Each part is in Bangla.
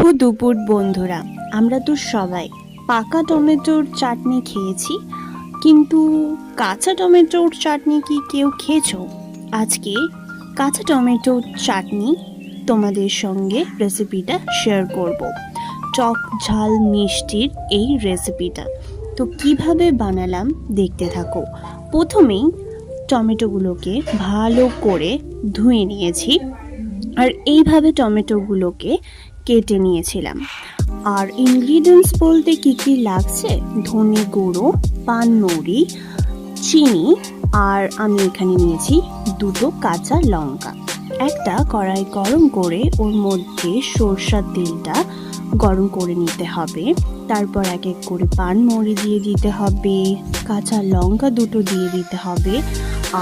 শুভ দুপুর বন্ধুরা। আমরা তো সবাই পাকা টমেটোর চাটনি খেয়েছি, কিন্তু কাঁচা টমেটোর চাটনি কি কেউ খেয়েছো? আজকে কাঁচা টমেটোর চাটনি তোমাদের সঙ্গে রেসিপিটা শেয়ার করব। টক ঝাল মিষ্টির এই রেসিপিটা তো কিভাবে বানালাম দেখতে থাকো। প্রথমেই টমেটোগুলোকে ভালো করে ধুয়ে নিয়েছি, আর এইভাবে টমেটোগুলোকে কেটে নিয়েছিলাম। আর ইনগ্রিডিয়েন্টস বলতে কি কি লাগছে: ধনে গুঁড়ো, পানমৌরি, চিনি, আর আমি এখানে নিয়েছি দুটো কাঁচা লঙ্কা। একটা কড়াই গরম করে ওর মধ্যে সরষার তেলটা গরম করে নিতে হবে। তারপর এক এক করে পানমৌরি দিয়ে দিতে হবে, কাঁচা লঙ্কা দুটো দিয়ে দিতে হবে,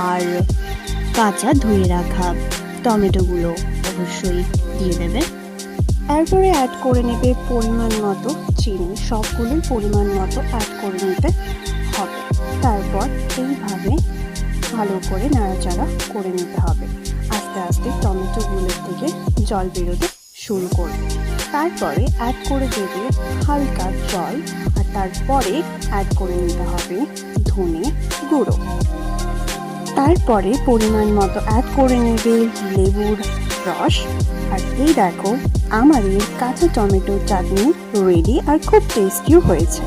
আর কাঁচা ধুয়ে রাখা টমেটোগুলো অবশ্যই দিয়ে দেবে। তারপরে অ্যাড করে নেবে পরিমাণ মতো চিনি, সবগুলোই পরিমাণ মতো অ্যাড করে নিতে হবে। তারপর এইভাবে ভালো করে নাড়াচাড়া করে নিতে হবে। আস্তে আস্তে টমেটোগুলোর থেকে জল বেরোতে শুরু করবে। তারপরে অ্যাড করে দেবে হালকা জল, আর তারপরে অ্যাড করে নিতে হবে ধনে গুঁড়ো। তারপরে পরিমাণ মতো অ্যাড করে নেবে লেবুর রস। আর এই দেখো, আমার এই কাঁচা টমেটো চাটনি রেডি, আর খুব টেস্টিও হয়েছে।